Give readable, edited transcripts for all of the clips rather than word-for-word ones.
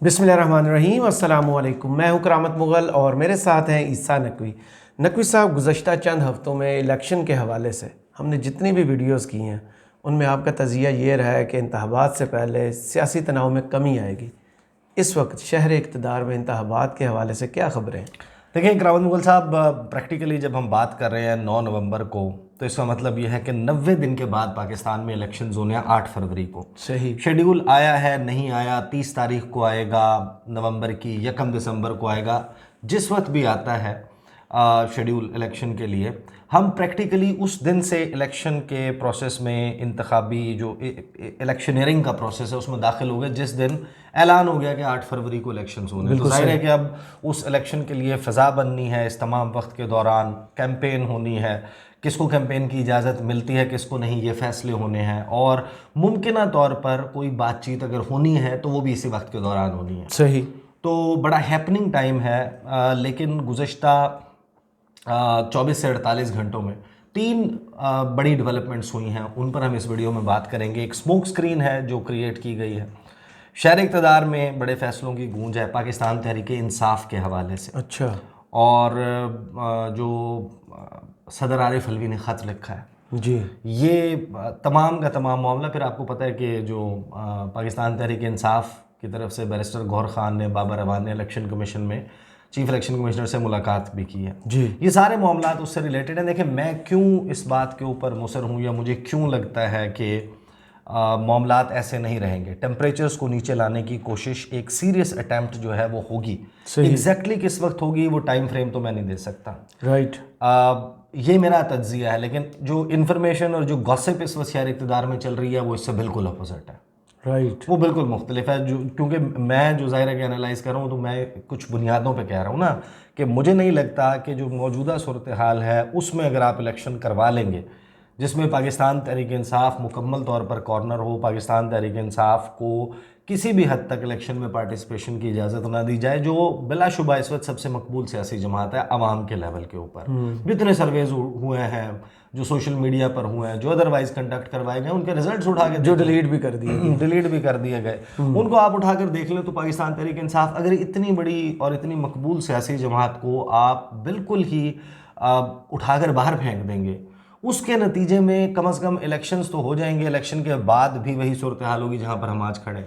बिस्मिल्लाहिर्रहमानिर्रहीम, अस्सलामुअलैकुम। मैं हूं करामत मुग़ल और मेरे साथ हैं ईसा नकवी। नकवी साहब, गुज़श्ता चंद हफ़्तों में इलेक्शन के हवाले से हमने जितनी भी वीडियोस की हैं उनमें आपका तज़िया ये रहा है कि इंतख़ाबात से पहले सियासी तनाव में कमी आएगी। इस वक्त शहर इक़्तिदार में इंतख़ाबात के हवाले से क्या ख़बरें हैं? देखिए करामत मुग़ल साहब, प्रैक्टिकली जब हम बात कर रहे हैं 9 नवंबर को, तो इसका मतलब यह है कि 90 दिन के बाद पाकिस्तान में इलेक्शंस होने हैं 8 फरवरी को। सही। शेड्यूल आया है, नहीं आया, 30 तारीख को आएगा नवंबर की, 1 दिसंबर को आएगा, जिस वक्त भी आता है शेड्यूल इलेक्शन के लिए, हम प्रैक्टिकली उस दिन से इलेक्शन के प्रोसेस में, इंतखाबी जो इलेक्शनियरिंग का प्रोसेस है उसमें दाखिल हो गए जिस दिन ऐलान हो गया कि 8 फरवरी को इलेक्शंस होने हैं। तो जाहिर है कि अब उस इलेक्शन के लिए फ़ज़ा बननी है। इस तमाम वक्त के दौरान कैंपेन होनी है, किसको कैंपेन की इजाज़त मिलती है, किसको नहीं, ये फ़ैसले होने हैं। और मुमकिना तौर पर कोई बातचीत अगर होनी है तो वो भी इसी वक्त के दौरान होनी है। सही। तो बड़ा हैपनिंग टाइम है। लेकिन गुज़श्ता 24 से 48 घंटों में 3 बड़ी डेवलपमेंट्स हुई हैं, उन पर हम इस वीडियो में बात करेंगे। एक स्मोक स्क्रीन है जो क्रिएट की गई है। शहर इक़्तिदार में बड़े फैसलों की गूंज है पाकिस्तान तहरीक इंसाफ के हवाले से। अच्छा। और जो सदर आरिफ अलवी ने ख़त लिखा है जी, ये तमाम का तमाम मामला, फिर आपको पता है कि जो पाकिस्तान तहरीक इंसाफ की तरफ से बैरिस्टर गौहर खान ने, बाबर अवान ने इलेक्शन कमीशन में चीफ इलेक्शन कमिश्नर से मुलाकात भी की है। जी। ये सारे मामला उससे रिलेटेड हैं। देखिए, मैं क्यों इस बात के ऊपर मुसर हूँ या मुझे क्यों लगता है कि मामलात ऐसे नहीं रहेंगे। टेम्परेचर्स को नीचे लाने की कोशिश, एक सीरियस अटैम्प्ट जो है वो होगी। एग्जैक्टली किस वक्त होगी वो टाइम फ्रेम तो मैं नहीं दे सकता। राइट। ये मेरा तज्जिया है, लेकिन जो इन्फॉर्मेशन और जो गॉसिप इस वक्त शहर इक़्तिदार में चल रही है वो इससे बिल्कुल अपोजिट है। राइट। वो बिल्कुल मुख्तलिफ है। जो क्योंकि मैं जो ज़ाहिर है कि एनालाइज़ कर रहा हूँ, तो मैं कुछ बुनियादों पे कह रहा हूँ ना, कि मुझे नहीं लगता कि जो मौजूदा सूरत हाल है उसमें अगर आप इलेक्शन करवा लेंगे जिसमें पाकिस्तान तहरीक इंसाफ मुकम्मल तौर पर कॉर्नर हो, पाकिस्तान तहरीक इंसाफ को किसी भी हद तक इलेक्शन में पार्टिसिपेशन की इजाज़त ना दी जाए, जो बिलाशुबा इस वक्त सबसे मकबूल सियासी जमात है आवाम के लेवल के ऊपर। जितने सर्वेज हुए हैं, जो सोशल मीडिया पर हुए हैं, जो अदरवाइज कंडक्ट करवाए गए, उनके रिजल्ट्स उठा के जो डिलीट भी कर दिए गए, उनको आप उठाकर देख लें तो पाकिस्तान तहरीक इंसाफ अगर इतनी बड़ी और इतनी मकबूल सियासी जमात को आप बिल्कुल ही उठाकर बाहर फेंक देंगे, उसके नतीजे में कम से कम इलेक्शंस तो हो जाएंगे। इलेक्शन के बाद भी वही सूरत हाल होगी जहाँ पर हम आज खड़े,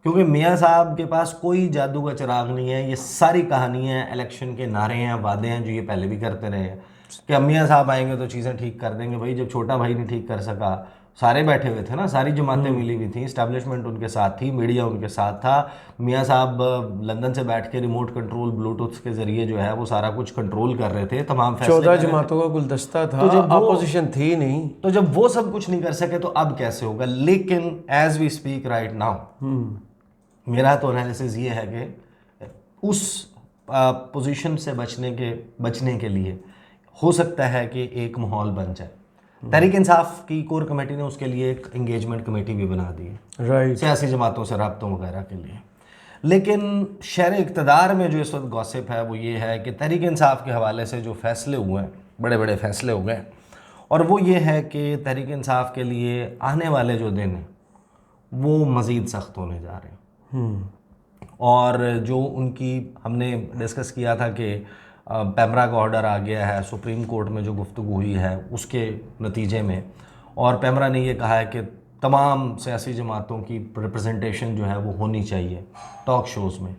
क्योंकि मियाँ साहब के पास कोई जादू का चिराग नहीं है। ये सारी कहानियाँ इलेक्शन के नारे हैं, वादे हैं, जो ये पहले भी करते रहे हैं कि अब मियाँ साहब आएंगे तो चीज़ें ठीक कर देंगे। भाई, जब छोटा भाई नहीं ठीक कर सका, सारे बैठे हुए थे ना, सारी जमातें मिली हुई थी, इस्टेब्लिशमेंट उनके साथ थी, मीडिया उनके साथ था। मियाँ साहब लंदन से बैठ के रिमोट कंट्रोल ब्लूटूथ के जरिए जो है वो सारा कुछ कंट्रोल कर रहे थे, तमाम फैसले 14 जमातों का गुलदस्ता था, तो जब अपोजिशन थी नहीं, तो जब वो सब कुछ नहीं कर सके तो अब कैसे होगा। लेकिन as we speak right now, मेरा तो एनालिसिस ये है कि उस पोजीशन से बचने के लिए हो सकता है कि एक माहौल बन जाए। तहरीक इंसाफ की कोर कमेटी ने उसके लिए एक एंगेजमेंट कमेटी भी बना दी है, राइट, सियासी जमातों से राब्तों वगैरह के लिए। लेकिन शहर इक़्तिदार में जो इस वक्त गॉसिप है वो ये है कि तहरीक इंसाफ के हवाले से जो फैसले हुए हैं, बड़े बड़े फैसले हो गए, और वो ये है कि तहरीक इंसाफ के लिए आने वाले जो दिन हैं वो मज़ीद सख्त होने जा रहे हैं। और जो उनकी, हमने डिस्कस किया था कि पैमरा का ऑर्डर आ गया है सुप्रीम कोर्ट में, जो गुफ्तगू हुई है उसके नतीजे में, और पैमरा ने ये कहा है कि तमाम सियासी जमातों की रिप्रेजेंटेशन जो है वो होनी चाहिए टॉक शोज़ में।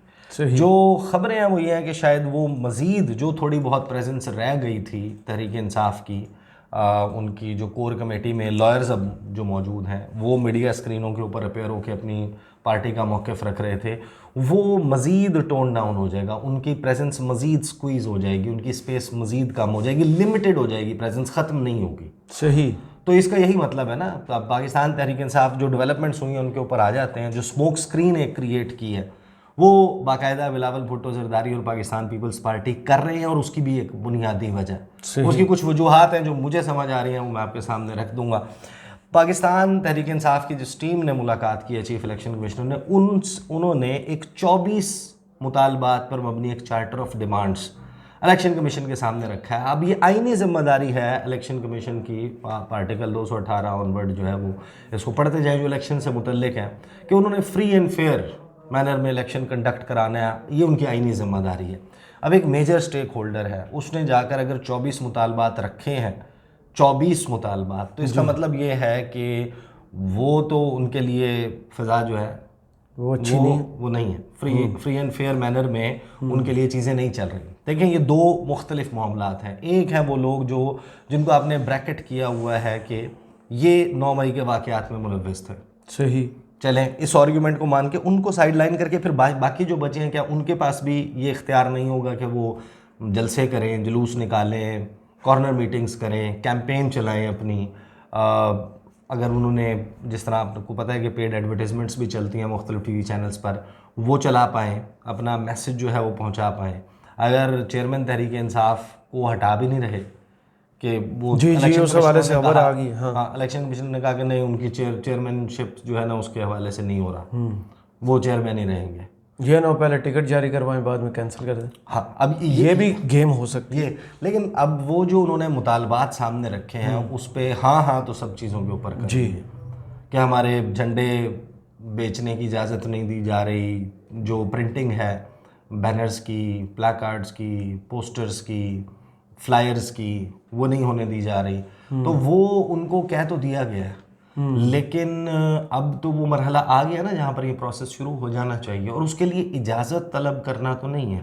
जो ख़बरें हैं वो ये हैं कि शायद वो मज़ीद जो थोड़ी बहुत प्रेजेंस रह गई थी तहरीक इंसाफ की, उनकी जो कोर कमेटी में लॉयर्स अब जो मौजूद हैं वो मीडिया स्क्रीनों के ऊपर अपेयर होकर अपनी पार्टी का मौक़िफ़ रख रहे थे, वो मज़ीद टोन डाउन हो जाएगा, उनकी प्रेजेंस मज़ीद स्क्वीज़ हो जाएगी, उनकी स्पेस मज़ीद कम हो जाएगी, लिमिटेड हो जाएगी, प्रेजेंस ख़त्म नहीं होगी। सही। तो इसका यही मतलब है ना। तो पाकिस्तान तहरीक इंसाफ जो डेवलपमेंट्स हुई हैं उनके ऊपर आ जाते हैं। जो स्मोक स्क्रीन एक क्रिएट की है वो बाकायदा बिलावल भुट्टो जरदारी और पाकिस्तान पीपल्स पार्टी कर रहे हैं, और उसकी भी एक बुनियादी वजह है। उसकी कुछ वजूहात हैं जो मुझे समझ आ रही हैं, वो मैं आपके सामने रख दूंगा। पाकिस्तान तहरीक इंसाफ की जिस टीम ने मुलाकात की है चीफ इलेक्शन कमिश्नर ने, उन्होंने एक 24 मुतालबात पर मबनी एक charter of demands election commission के सामने रखा है। अब ये आईनी जिम्मेदारी है इलेक्शन कमीशन की, आर्टिकल 218 ऑनवर्ड जो है वो इसको पढ़ते जाए जो इलेक्शन से मुतल्लिक है, कि उन्होंने फ्री एंड फेयर मैनर में इलेक्शन कंडक्ट कराना है, ये उनकी आईनी जिम्मेदारी है। अब एक मेजर स्टेक होल्डर है, उसने जाकर अगर 24 मुतालबात रखे हैं, 24 मुतालबात, तो इसका मतलब ये है कि वो तो उनके लिए फ़िज़ा जो है वो अच्छी नहीं, वो नहीं है, फ्री एंड फेयर मैनर में उनके लिए चीज़ें नहीं चल रही। देखें, ये दो मुख्तलिफ मामलात हैं। एक है वो लोग जिनको आपने ब्रैकेट किया हुआ है कि ये 9 मई के वाक़यात में मुलव्वस थे, सही, चलें इस आर्ग्यूमेंट को मान के उनको साइड लाइन करके फिर बाकी जो बचे हैं, क्या उनके पास भी ये इख्तियार नहीं होगा कि वो जलसे करें, जुलूस निकालें, कॉर्नर मीटिंग्स करें, कैंपेन चलाएं अपनी? अगर उन्होंने, जिस तरह आपको पता है कि पेड एडवर्टाइजमेंट्स भी चलती हैं मुख्तलिफ टीवी चैनल्स पर, वो चला पाएँ, अपना मैसेज जो है वो पहुंचा पाएँ। अगर चेयरमैन तहरीक इंसाफ को हटा भी नहीं रहे कि वो जी जी, उस हवाले से खबर आ गई। हाँ, इलेक्शन कमीशन ने कहा कि नहीं, उनकी चेयरमैनशिप जो है ना उसके हवाले से नहीं हो रहा, वो चेयरमैन ही रहेंगे। ये ना पहले टिकट जारी करवाएं, बाद में कैंसिल कर दें। हाँ, अब ये भी गेम हो सकती है। लेकिन अब वो जो उन्होंने मुतालबात सामने रखे हैं उस पे हाँ तो सब चीज़ों के ऊपर कर जी, कि हमारे झंडे बेचने की इजाज़त नहीं दी जा रही, जो प्रिंटिंग है बैनर्स की, प्लाकार्ड्स की, पोस्टर्स की, फ्लायर्स की, वो नहीं होने दी जा रही। तो वो उनको कह तो दिया गया है, लेकिन अब तो वो मरहला आ गया ना जहाँ पर ये प्रोसेस शुरू हो जाना चाहिए, और उसके लिए इजाज़त तलब करना तो नहीं है।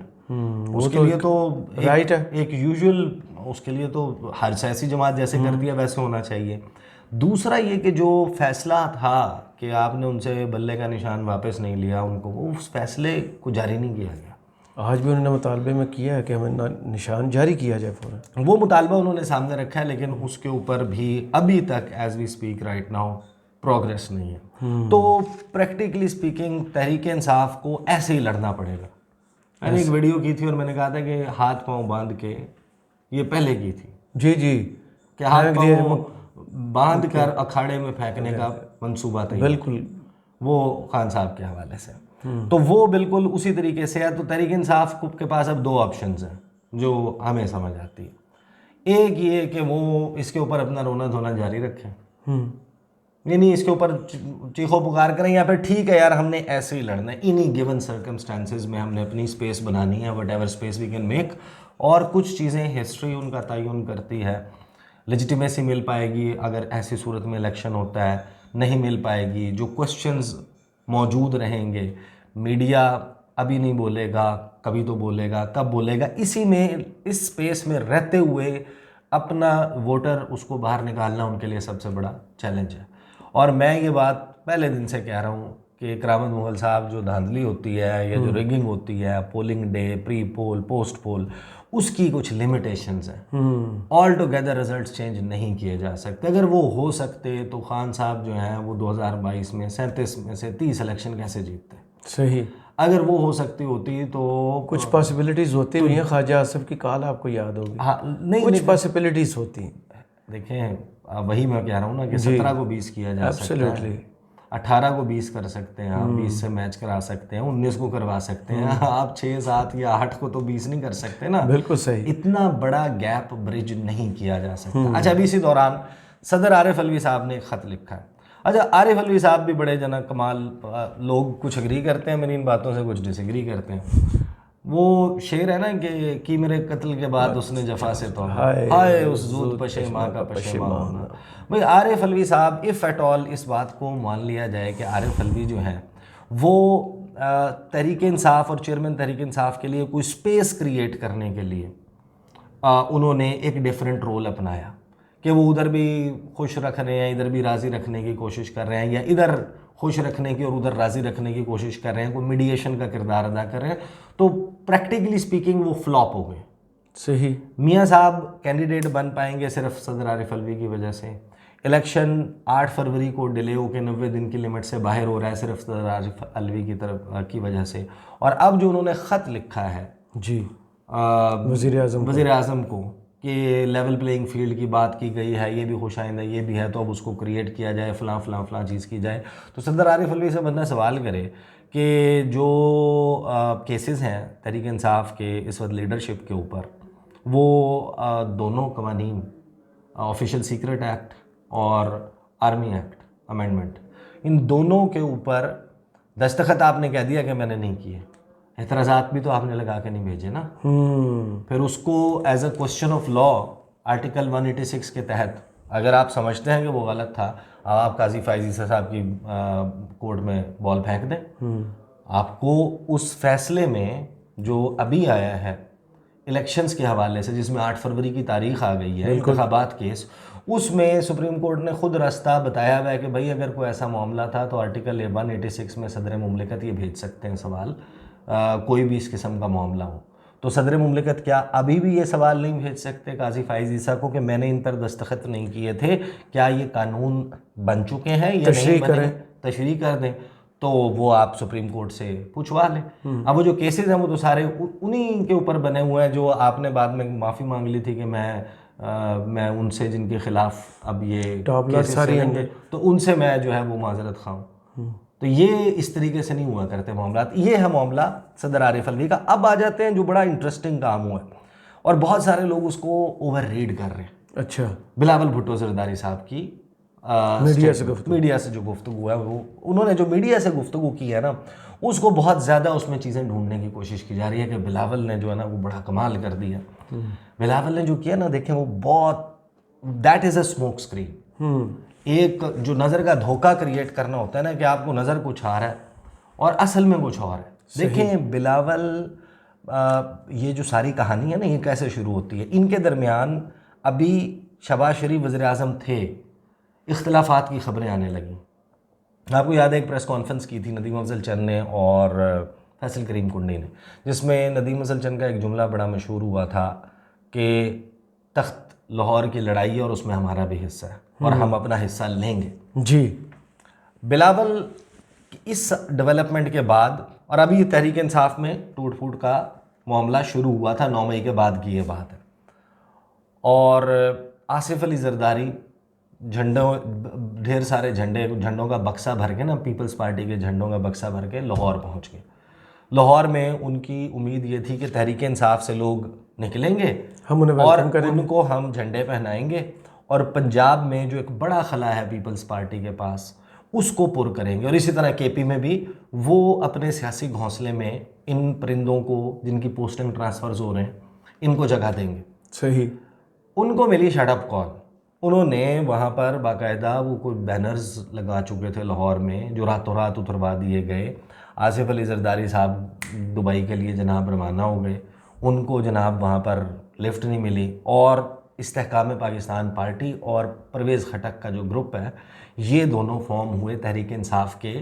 उसके लिए तो राइट है, एक यूजुअल, उसके लिए तो हर सियासी जमात जैसे करती है वैसे होना चाहिए। दूसरा ये कि जो फैसला था कि आपने उनसे बल्ले का निशान वापस नहीं लिया, उनको वो उस फैसले को जारी नहीं किया गया। आज भी उन्होंने मुतालबे में किया है कि हमें निशान जारी किया जाए फ़ौरन। वो मुतालबा उन्होंने सामने रखा है, लेकिन उसके ऊपर भी अभी तक as we speak right now progress नहीं है। तो प्रैक्टिकली स्पीकिंग तहरीक इंसाफ को ऐसे ही लड़ना पड़ेगा। मैंने एक वीडियो की थी और मैंने कहा था कि हाथ पांव बांध के, ये पहले की थी जी जी, कि हाथ पांव बांध कर अखाड़े में फेंकने का मंसूबा तैयार, बिल्कुल वो खान साहब के हवाले से। तो वो बिल्कुल उसी तरीके से है। तो तहरीक इंसाफ के पास अब दो ऑप्शंस हैं जो हमें समझ आती है। एक ये कि वो इसके ऊपर अपना रोना धोना जारी रखें, नहीं इसके ऊपर चीखो पुकार करें, या फिर ठीक है यार हमने ऐसे ही लड़ना है, इन्हीं गिवन सर्कमस्टांसेस में हमने अपनी स्पेस बनानी है, whatever space we can make. और कुछ चीज़ें हिस्ट्री उनका तयन करती है, लेजिटिमेसी मिल पाएगी अगर ऐसी सूरत में इलेक्शन होता है, नहीं मिल पाएगी। जो क्वेश्चंस मौजूद रहेंगे, मीडिया अभी नहीं बोलेगा, कभी तो बोलेगा, कब बोलेगा, इसी में इस स्पेस में रहते हुए अपना वोटर उसको बाहर निकालना उनके लिए सबसे बड़ा चैलेंज है। और मैं ये बात पहले दिन से कह रहा हूँ कि करामत मुगल साहब जो धांधली होती है या जो रिगिंग होती है, polling day, pre poll, post पोल, उसकी कुछ लिमिटेशंस हैं। ऑल टुगेदर रिजल्ट्स चेंज नहीं किए जा सकते। अगर वो हो सकते तो खान साहब जो हैं वो 2022 में 37 में से 30 इलेक्शन कैसे जीतते? सही, अगर वो हो सकती होती तो कुछ पॉसिबिलिटीज़ होती हुई हैं। ख्वाजा आसिफ की कॉल आपको याद होगी। हाँ, नहीं कुछ पॉसिबिलिटीज़ होती हैं। देखें, वही मैं कह रहा हूँ ना कि 17 को 20 किया जा सकता है, 18 को 20 कर सकते हैं आप, 20 से मैच करा सकते हैं, 19 को करवा सकते हैं आप, 6, 7 या 8 को तो 20 नहीं कर सकते ना। बिल्कुल सही, इतना बड़ा गैप ब्रिज नहीं किया जा सकता। अच्छा, अभी इसी दौरान सदर आरिफ अलवी साहब ने एक ख़त लिखा है। अच्छा, आरिफ अलवी साहब भी बड़े जना कमाल लोग, कुछ एग्री करते हैं मेरी इन बातों से, कुछ डिसएग्री करते हैं। वो शेर है ना कि मेरे कत्ल के बाद उसने जफा से तो हाय उस जूद पशेमा का पशेमा होना। भाई आरिफ अलवी साहब, इफ़ एट ऑल इस बात को मान लिया जाए कि आरिफ अलवी जो हैं वो तहरीक इंसाफ और चेयरमैन तहरीक इंसाफ के लिए कोई स्पेस क्रिएट करने के लिए उन्होंने एक डिफरेंट रोल अपनाया कि वो उधर भी खुश रख रहे हैं, इधर भी राज़ी रखने की कोशिश कर रहे हैं, या इधर खुश रखने की और उधर राज़ी रखने की कोशिश कर रहे हैं, कोई मीडिएशन का किरदार अदा कर रहे हैं, तो प्रैक्टिकली स्पीकिंग वो फ्लॉप हो गए। सही, मियाँ साहब कैंडिडेट बन पाएंगे सिर्फ सदर आरिफ अलवी की वजह से। इलेक्शन 8 फरवरी को डिले होकर 90 दिन की लिमिट से बाहर हो रहा है सिर्फ सदर आरिफ अलवी की तरफ की वजह से। और अब जो उन्होंने ख़त लिखा है जी वज़ीर आज़म को कि लेवल प्लेइंग फील्ड की बात की गई है, ये भी खुशाइंदा, ये भी है, तो अब उसको क्रिएट किया जाए, फ़लाँ चीज़ की जाए। तो सदर आरिफ अलवी से बंदा सवाल करे कि जो केसेस हैं तहरीक इंसाफ के इस वक्त लीडरशिप के ऊपर, वो दोनों कवानीन, ऑफिशियल सीक्रेट एक्ट और आर्मी एक्ट अमेंडमेंट, इन दोनों के ऊपर दस्तखत आपने कह दिया कि मैंने नहीं किए, एतराज़ात भी तो आपने लगा के नहीं भेजे ना। फिर उसको as a question of law article 186 के तहत अगर आप समझते हैं कि वो गलत था, आप काजी फायज ईसा साहब की कोर्ट में बॉल फेंक दें। आपको उस फैसले में जो अभी आया है इलेक्शंस के हवाले से, जिसमें 8 फरवरी की तारीख आ गई है, इंतखाबात केस, उसमें सुप्रीम कोर्ट ने खुद रास्ता बताया हुआ है कि भाई अगर कोई ऐसा मामला था तो आर्टिकल 186 में सदर मुमलिकत ये भेज सकते हैं सवाल, कोई भी इस किस्म का मामला हो। तो सदर मुमलिकत क्या अभी भी ये सवाल नहीं भेज सकते काजी फायज ईसा को कि मैंने इन पर दस्तखत नहीं किए थे, क्या ये कानून बन चुके हैं या नहीं बने, तशरीह कर दें। तो वो आप सुप्रीम कोर्ट से पूछवा लें। अब वो जो केसेस हैं वो तो सारे उन्हीं के ऊपर बने हुए हैं जो आपने बाद में माफ़ी मांग ली थी कि मैं उनसे जिनके खिलाफ अब ये केसेस चलेंगे तो उनसे मैं जो है वो माजरत खाऊं। तो ये इस तरीके से नहीं हुआ करते मामला। ये है मामला सदर आरिफ अलवी का। अब आ जाते हैं जो बड़ा इंटरेस्टिंग काम हुआ और बहुत सारे लोग उसको ओवर रीड कर रहे हैं। अच्छा, बिलावल भुट्टो जरदारी साहब की मीडिया से जो गुफ्तगू है, वो उन्होंने जो मीडिया से गुफ्तगू की है ना, उसको बहुत ज़्यादा उसमें चीज़ें ढूंढने की कोशिश की जा रही है कि बिलावल ने जो है ना वो बड़ा कमाल कर दिया। बिलावल ने जो किया ना, देखें वो बहुत, that is a smoke screen. एक जो नज़र का धोखा क्रिएट करना होता है ना कि आपको नज़र कुछ आ रहा है और असल में कुछ और है। देखें बिलावल, ये जो सारी कहानी है ना, ये कैसे शुरू होती है। इनके दरमियान अभी शहबाज शरीफ वज़ीर आज़म थे, इख्तिलाफात की खबरें आने लगी। आपको याद है एक प्रेस कॉन्फ्रेंस की थी नदीम अफजल चंद ने और फैसल करीम कुंडी ने, जिसमें नदीम अफजल चंद का एक जुमला बड़ा मशहूर हुआ था कि तख्त लाहौर की लड़ाई है और उसमें हमारा भी हिस्सा है और हम अपना हिस्सा लेंगे। जी, बिलावल इस डेवलपमेंट के बाद, और अभी ये तहरीक इंसाफ में टूट फूट का मामला शुरू हुआ था, 9 मई के बाद की ये बात है। और आसिफ अली जरदारी झंडों, ढेर सारे झंडों का बक्सा भर के ना, पीपल्स पार्टी के झंडों का बक्सा भर के लाहौर पहुंच गए। लाहौर में उनकी उम्मीद ये थी कि तहरीक इंसाफ से लोग निकलेंगे, हम उन्हें और उनको हम झंडे पहनाएंगे और पंजाब में जो एक बड़ा खला है पीपल्स पार्टी के पास, उसको पुर करेंगे। और इसी तरह केपी में भी वो अपने सियासी घोंसले में इन परिंदों को, जिनकी पोस्टिंग ट्रांसफर्स हो रहे हैं, इनको जगह देंगे। सही। उनको मिली शटअप कॉल। उन्होंने वहाँ पर बाकायदा वो कोई बैनर्स लगा चुके थे लाहौर में, जो रातों रात उतरवा दिए गए। आसिफ अली जरदारी साहब दुबई के लिए जनाब रवाना हो गए, उनको जनाब वहाँ पर लिफ्ट नहीं मिली। और इस्तेहकाम पाकिस्तान पार्टी और परवेज़ खटक का जो ग्रुप है, ये दोनों फॉर्म हुए तहरीक इंसाफ के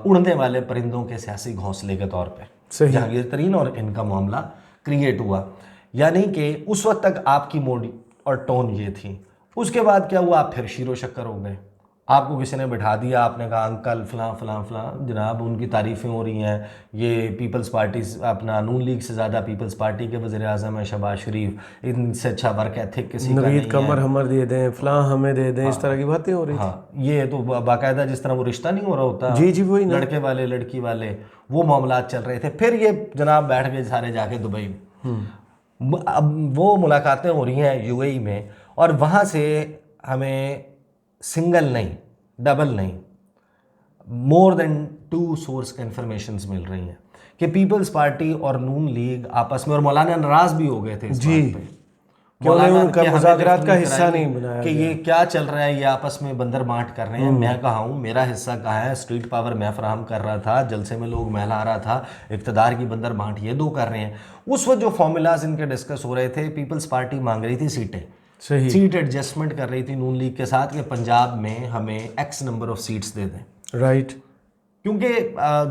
उड़ने वाले परिंदों के सियासी घोंसले के तौर पे। जहांगीर तरीन और इनका मामला क्रिएट हुआ। यानी कि उस वक्त तक आपकी मोड और टोन ये थी। उसके बाद क्या हुआ, आप फिर शीरो शक्कर हो गए। आपको किसी ने बिठा दिया, आपने कहा अंकल फ़लाँ फ़लाँ फ़लाँ, जनाब उनकी तारीफ़ें हो रही हैं, ये पीपल्स पार्टी, अपना नून लीग से ज़्यादा पीपल्स पार्टी के वज़ीर आज़म है शहबाज शरीफ, इनसे अच्छा वर्क एथिक किसी का नहीं है, कमर हमर दे दें, फ़लाँ हमें दे दें, इस तरह की बातें हो रही थी। हाँ, ये तो बाकायदा जिस तरह वो रिश्ता नहीं हो रहा होता, जी जी, वही लड़के वाले लड़की वाले, वो मामला चल रहे थे। फिर ये जनाब बैठ गए सारे जाके दुबई में। अब वो मुलाकातें हो रही हैं यूएई में, और वहाँ से हमें सिंगल नहीं, डबल नहीं, मोर देन 2 सोर्स का इंफॉर्मेशंस मिल रही हैं कि पीपल्स पार्टी और नून लीग आपस में, और मौलाना नाराज़ भी हो गए थे इस बात पे, उनका मुज़ाकरात का हिस्सा नहीं बनाया कि ये क्या चल रहा है, ये आपस में बंदर बांट कर रहे हैं। मैं कहाँ हूँ, मेरा हिस्सा कहाँ है, स्ट्रीट पावर मैं फराहम कर रहा था, जलसे में लोग महला रहा था, इक़्तिदार की बंदर बांट ये 2 कर रहे हैं। उस वक्त जो फॉर्मूलाज इनके डिस्कस हो रहे थे, पीपल्स पार्टी मांग रही थी सीटें, सीट एडजस्टमेंट कर रही थी नून लीग के साथ कि पंजाब में हमें एक्स नंबर ऑफ सीट्स दे दें। राइट। क्योंकि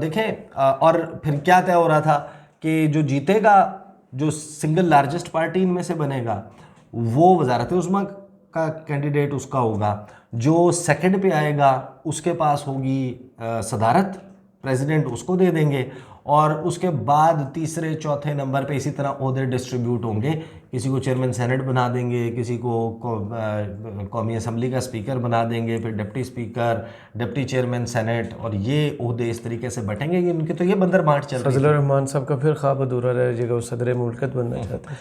देखें, और फिर क्या तय हो रहा था कि जो जीतेगा, जो सिंगल लार्जेस्ट पार्टी इनमें से बनेगा, वो वजारत उज़्मा का कैंडिडेट उसका होगा, जो सेकंड पे आएगा उसके पास होगी सदारत, प्रेसिडेंट उसको दे देंगे, और उसके बाद तीसरे चौथे नंबर पे इसी तरह ओहदे डिस्ट्रीब्यूट होंगे। किसी को चेयरमैन सेनेट बना देंगे, किसी को कौमी असम्बली का स्पीकर बना देंगे, फिर deputy speaker, deputy chairman senate, और ये ओहदे इस तरीके से बटेंगे कि उनके तो ये बंदर बांट चल रही है। फजलुर रहमान साहब का फिर ख्वाब अधूरा रह जाएगा, वो सदर मुल्कत बनना चाहते हैं।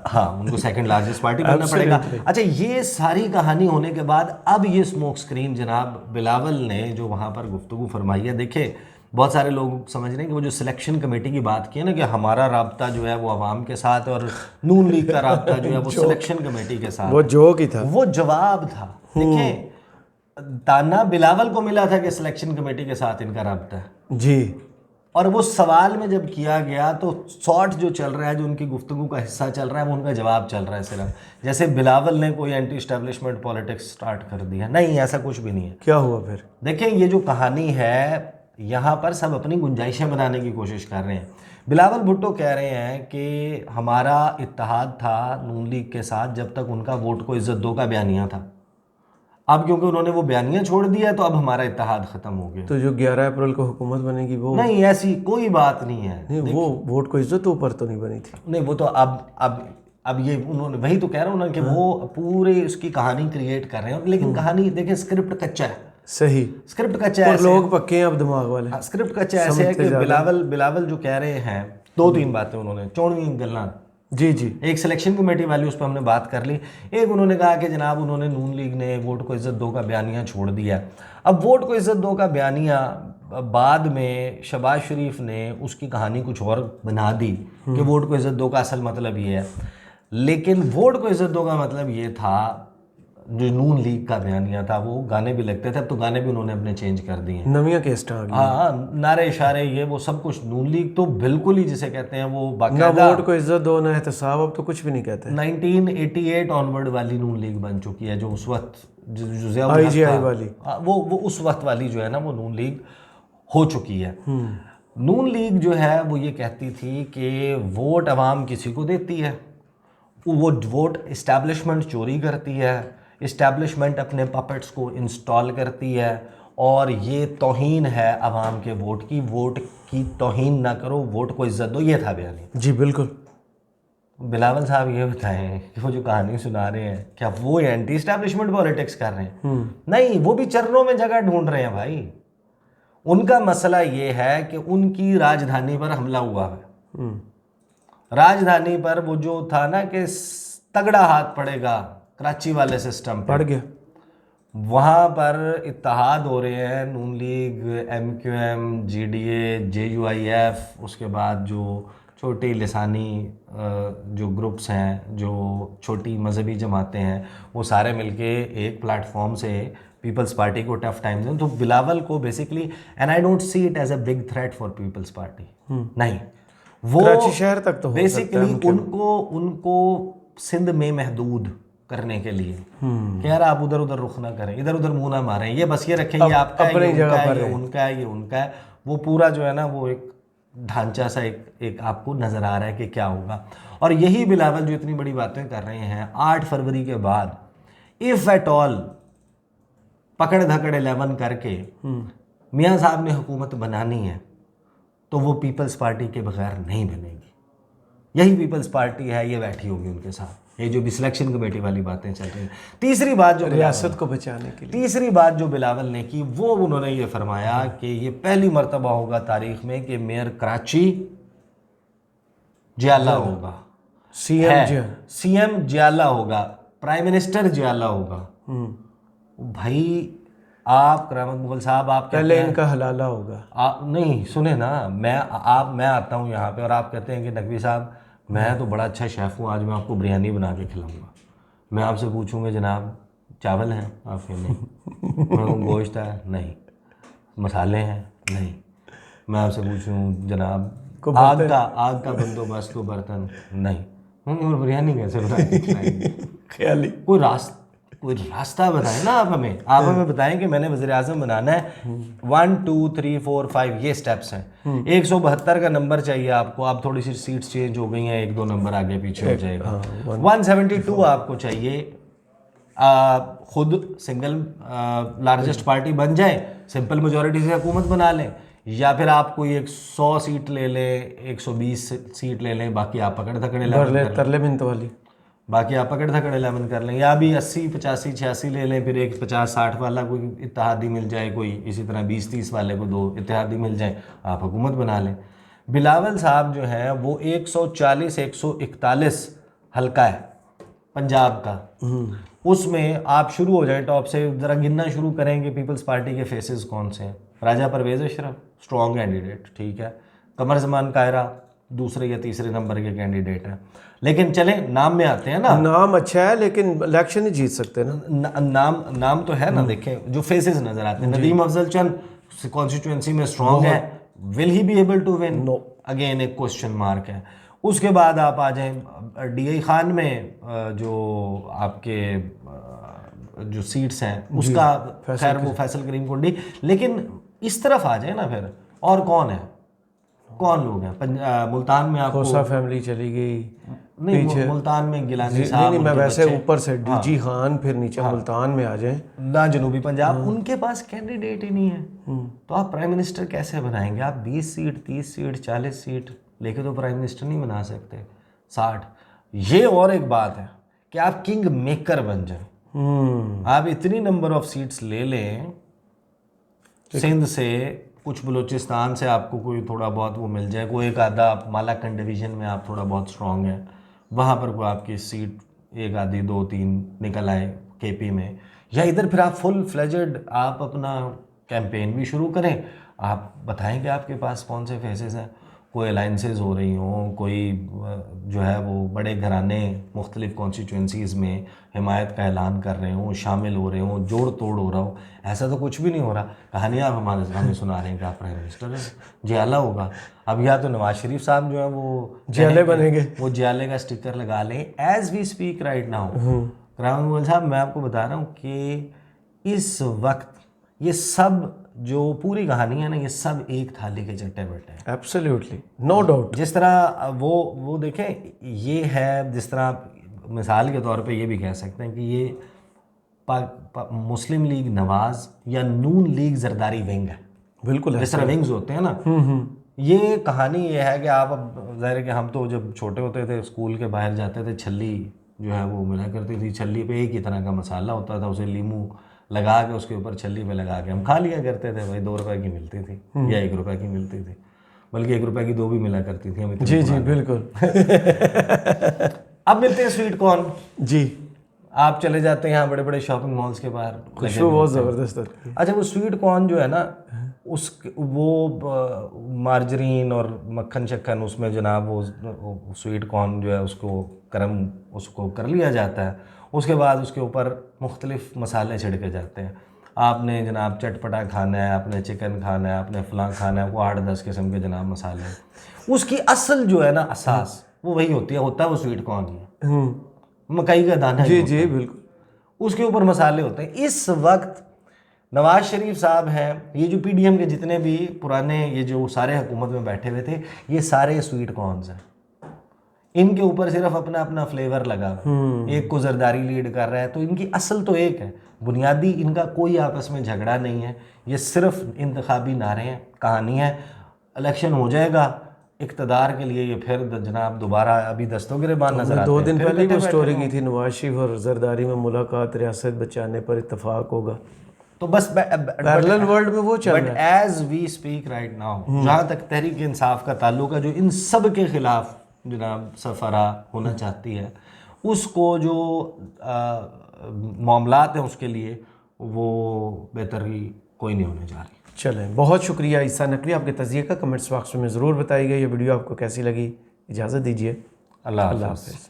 हाँ, उनको सेकंड लार्जेस्ट पार्टी बनना पड़ेगा। अच्छा, ये सारी कहानी होने के बाद अब ये स्मोक स्क्रीन जनाब बिलावल ने जो वहाँ पर गुफ्तगू फरमाई है, देखिए बहुत सारे लोग समझ रहे हैं कि वो जो सिलेक्शन कमेटी की बात की है ना कि हमारा राब्ता जो है वो अवाम के साथ और नून लीग का राब्ता जो है वो सिलेक्शन कमेटी के साथ, वो जोक ही था, वो जवाब था। देखिए, ताना बिलावल को मिला था कि सिलेक्शन कमेटी के साथ इनका राब्ता है जी, और वो सवाल में जब किया गया तो शॉर्ट जो चल रहा है, जो उनकी गुफ्तगू का हिस्सा चल रहा है, वो उनका जवाब चल रहा है सिर्फ, जैसे बिलावल ने कोई एंटी एस्टेब्लिशमेंट पॉलिटिक्स स्टार्ट कर दिया। नहीं, ऐसा कुछ भी नहीं है। क्या हुआ फिर? देखिए, ये जो कहानी है यहाँ पर सब अपनी गुंजाइशें बनाने की कोशिश कर रहे हैं। बिलावल भुट्टो कह रहे हैं कि हमारा इत्तेहाद था नून लीग के साथ जब तक उनका वोट को इज्जत दो का बयानिया था। अब क्योंकि उन्होंने वो बयानिया छोड़ दिया तो अब हमारा इत्तेहाद खत्म हो गया। तो जो 11 अप्रैल को हुकूमत बनेगी वो नहीं, ऐसी कोई बात नहीं है। नहीं, वो वोट को इज्जत ऊपर तो नहीं बनी थी। नहीं, वो तो अब ये उन्होंने वही तो कह रहा हूँ ना कि वो पूरे उसकी कहानी क्रिएट कर रहे हैं, लेकिन कहानी देखिए स्क्रिप्ट कच्चा है। सही, स्क्रिप्ट कच्चा है, लोग पक्के हैं अब दिमाग वाले। स्क्रिप्ट कच्चा ऐसे है कि बिलावल जो कह रहे हैं, दो तीन बातें उन्होंने चौड़वी गल्ला, जी जी, एक सिलेक्शन कमेटी वाली उस पर हमने बात कर ली। एक उन्होंने कहा कि जनाब उन्होंने नून लीग ने वोट को इज्जत दो का बयानिया छोड़ दिया। अब वोट को इज्जत दो का बयानिया बाद में शहबाज शरीफ ने उसकी कहानी कुछ और बना दी कि वोट को इज्जत दो का असल मतलब ये है, लेकिन वोट को इज्जत दो का मतलब ये था जो नून लीग का बयानिया था। वो गाने भी लगते थे, अब तो गाने भी उन्होंने अपने चेंज कर दिए हैं। नविया केस्ट आ गई। हाँ, नारे इशारे ये वो सब कुछ। नून लीग तो बिल्कुल ही जिसे कहते हैं वो ना बाकायदा वोट को इज्जत दो ना एहतसाब, अब तो कुछ भी नहीं कहते। 1988 ऑनवर्ड वाली नून लीग बन चुकी है, जो उस वक्त जो ज़ियाउल हक IGI था, वाली, वो उस वक्त वाली जो है ना वो नून लीग हो चुकी है। नून लीग जो है वो ये कहती थी कि वोट अवाम किसी को देती है, वो वोट इस्टेब्लिशमेंट चोरी करती है, इस्टेब्लिशमेंट अपने पपेट्स को इंस्टॉल करती है, और ये तौहीन है अवाम के वोट की। वोट की तौहीन ना करो, वोट को इज्जत दो, ये था बयान। जी बिल्कुल। बिलावल साहब ये बताएं कि वो जो कहानी सुना रहे हैं क्या वो एंटी इस्टेब्लिशमेंट पॉलिटिक्स कर रहे हैं? नहीं, वो भी चरणों में जगह ढूंढ रहे हैं भाई। उनका मसला ये है कि उनकी राजधानी पर हमला हुआ है। राजधानी पर वो जो था ना कि तगड़ा हाथ पड़ेगा कराची वाले सिस्टम पड़ गया, वहाँ पर इत्तेहाद हो रहे हैं नून लीग, MQM, GDA, JUIF, उसके बाद जो छोटी लिसानी जो ग्रुप्स हैं, जो छोटी मजहबी जमातें हैं, वो सारे मिलके एक प्लेटफॉर्म से पीपल्स पार्टी को टफ टाइम्स हैं। तो बिलावल को basically, and I don't see it as a big threat for People's Party, नहीं, वो कराची शहर तक तो बेसिकली उनको सिंध में महदूद करने के लिए कि यार आप उधर उधर रुख ना करें, इधर उधर मुंह ना मारें, ये बस ये रखें ये आपका है, ये उनका है, ये उनका है, ये उनका है। वो पूरा जो है ना वो एक ढांचा सा एक आपको नज़र आ रहा है कि क्या होगा। और यही बिलावल जो इतनी बड़ी बातें कर रहे हैं 8 फरवरी के बाद, इफ़ एट ऑल पकड़ धकड़ 11 करके मियाँ साहब ने हुकूमत बनानी है तो वो पीपल्स पार्टी के बगैर नहीं बनेगी। यही पीपल्स पार्टी है, ये बैठी होगी उनके साथ, ये जो भी सिलेक्शन कमेटी वाली बातें चल रही हैं। तीसरी बात जो रियासत को बचाने के लिए, तीसरी बात जो बिलावल ने की वो उन्होंने ये फरमाया कि ये पहली मर्तबा होगा तारीख में कि मेयर कराची जियाला होगा, CM जियाला होगा, प्राइम मिनिस्टर जियाला होगा। भाई आप करामत मुगल साहब, आप पहले इनका हलाला होगा। नहीं सुने ना, मैं आता हूँ यहाँ पे और आप कहते हैं कि नकवी साहब मैं तो बड़ा अच्छा शेफ़ हूँ, आज मैं आपको बिरयानी बना के खिलाऊंगा। मैं आपसे पूछूंगा जनाब चावल हैं आपके? नहीं। गोश्त है? नहीं। मसाले हैं? नहीं। मैं आपसे पूछूँ जनाब आग का बंदोबस्त को बर्तन? नहीं। और बिरयानी कैसे बना के खिलाएंगे? ख्याली कोई रास्ता बताएं ना, आप हमें बताएं कि मैंने वज़ीर आज़म बनाना है, 1 2 3 4 5 ये स्टेप्स हैं। 172 का नंबर चाहिए आपको, आप थोड़ी सी सीट्स चेंज हो गई हैं, 1-2 नंबर आगे पीछे हो जाएगा। 172 आपको चाहिए, खुद सिंगल लार्जेस्ट पार्टी बन जाए, सिंपल मेजोरिटी से हुकूमत बना लें, या फिर आप कोई एक 100 सीट ले लें, 120 सीट ले लें, बाकी आप पकड़ धकड़ 11 तरले मिनट वाली, बाकी आप पकड़ धकड़ 11 कर लें, या भी 80 85 86 ले लें, फिर एक 50 60 वाला कोई इत्तेहादी मिल जाए, कोई इसी तरह 20 30 वाले को 2 इत्तेहादी मिल जाए, आप हुकूमत बना लें। बिलावल साहब जो हैं वो 140 141 हल्का है पंजाब का, उसमें आप शुरू हो जाए टॉप से, ज़रा गिनना शुरू करेंगे पीपल्स पार्टी के फेसेस कौन से हैं। राजा परवेज़ अशरफ स्ट्रॉन्ग कैंडिडेट, ठीक है। कमर जमान कायरा दूसरे या तीसरे नंबर के कैंडिडेट हैं। लेकिन चलें नाम में आते हैं ना, नाम अच्छा है लेकिन इलेक्शन नहीं जीत सकते ना। नाम तो है ना, देखें जो फेसेस नजर आते हैं। नदीम अफजल चंद कॉन्स्टिट्यूंसी में स्ट्रॉन्ग है, will he be able to win? No, again एक क्वेश्चन मार्क है। उसके बाद आप आ जाएं DI खान में, जो आपके जो सीट्स हैं उसका खैर वो फैसल करीम कुंडी। लेकिन इस तरफ आ जाए ना फिर, और कौन है, कौन लोग हैं? मुल्तान में आपको खोसा फैमिली चली गई, नहीं मुल्तान में गिलानी साहब, नहीं मैं वैसे ऊपर से DG खान, फिर नीचे मुल्तान में आ जाए ना, जनूबी पंजाब, उनके पास कैंडिडेट ही नहीं है। तो आप प्राइम मिनिस्टर कैसे बनाएंगे? आप 20 सीट 30 सीट 40 सीट लेके तो प्राइम मिनिस्टर नहीं बना सकते, 60। ये और एक बात है कि आप किंग मेकर बन जाए। आप इतनी नंबर ऑफ सीट्स ले लें, सिंध से कुछ, बलूचिस्तान से आपको कोई थोड़ा बहुत वो मिल जाए, कोई एक आधा, आप मालाकंड डिवीज़न में आप थोड़ा बहुत स्ट्रॉन्ग है, वहाँ पर कोई आपकी सीट एक आधी 2 3 निकल आए KP में, या इधर फिर आप फुल फ्लेजेड आप अपना कैंपेन भी शुरू करें। आप बताएं कि आपके पास कौन से फेसेस हैं, कोई अलाइंसेस हो रही हों, कोई जो है वो बड़े घराने मुख्तलिफ कॉन्स्टिट्यूंसीज़ में हिमायत का ऐलान कर रहे हों, शामिल हो रहे हों, जोड़ तोड़ हो रहा हो। ऐसा तो कुछ भी नहीं हो रहा। कहानी आप हमें सुना रहे हैं कि आप प्राइम मिनिस्टर हैं, जियाला होगा। अब या तो नवाज शरीफ साहब जो है वो जियाले बनेंगे, वो जियाले का स्टिकर लगा लें as we speak right now. Karam Mughal साहब, मैं आपको बता रहा हूँ कि इस वक्त ये सब जो पूरी कहानी है ना, ये सब एक थाली के चट्टे बैठे हैं। Absolutely, no doubt. जिस तरह वो देखें, ये है जिस तरह आप मिसाल के तौर पे ये भी कह सकते हैं कि ये मुस्लिम लीग नवाज या नून लीग जरदारी विंग है। बिल्कुल, जिस तरह विंग्स होते हैं ना, ये कहानी ये है कि आप, अब ज़ाहिर है कि हम तो जब छोटे होते थे स्कूल के बाहर जाते थे, छल्ली जो है वो मिला करती थी। छल्ली पे एक ही तरह का मसाला होता था, उसे लीमू लगा के उसके ऊपर छल्ली पे लगा के हम खा लिया करते थे। भाई 2 रुपए की मिलती थी या 1 रुपए की मिलती थी, बल्कि 1 रुपए की 2 भी मिला करती थी। हम जी बिल्कुल। अब मिलते हैं स्वीट कॉर्न जी। आप चले जाते हैं यहाँ बड़े बड़े शॉपिंग मॉल्स के बाहर, खुशबू बहुत ज़बरदस्त है। अच्छा, वो स्वीट कॉर्न जो है ना, वो मार्जरीन और मक्खन शक्खन उसमें जनाब वो स्वीट कॉर्न जो है उसको कर लिया जाता है। उसके बाद उसके ऊपर मुख्तलिफ मसाले छिड़के जाते हैं। आपने जनाब चटपटा खाना है, आपने चिकन खाना है, आपने फलां खाना है, वो 8-10 किस्म के जनाब मसाले। उसकी असल जो है ना असास वो वही होती है, वो स्वीट कॉर्न ही है, मकई का दाना। जी बिल्कुल, उसके ऊपर मसाले होते हैं। इस वक्त नवाज शरीफ साहब हैं, ये जो PDM के जितने भी पुराने ये जो सारे हुकूमत में बैठे हुए थे, ये सारे स्वीट कॉर्न्स हैं। इनके ऊपर सिर्फ अपना अपना फ्लेवर लगा, एक को जरदारी लीड कर रहा है, तो इनकी असल तो एक है, बुनियादी इनका कोई आपस में झगड़ा नहीं है। ये सिर्फ इंतखाबी नारे हैं, कहानी है। इलेक्शन हो जाएगा इक़्तिदार के लिए, ये फिर जनाब दोबारा अभी दस्तों गिरबान नजर आते हैं। 2 दिन पहले वो स्टोरी की थी, नवाज शरीफ और जरदारी में मुलाकात, रियासत बचाने पर इत्तफाक होगा। तो बस पैरेलल वर्ल्ड में वो चल रहा है। But as we speak right now, जहाँ तक तहरीक इंसाफ का ताल्लुक है, जो इन सब के खिलाफ जनाब सरफरा होना चाहती है, उसको जो मामलात हैं उसके लिए वो बेहतरी कोई नहीं होने जा रही। चलें, बहुत शुक्रिया ईसा नकवी, आपके तज़िये का कमेंट्स बॉक्स में ज़रूर बताइएगा। ये वीडियो आपको कैसी लगी। इजाज़त दीजिए, अल्लाह हाफ़िज़।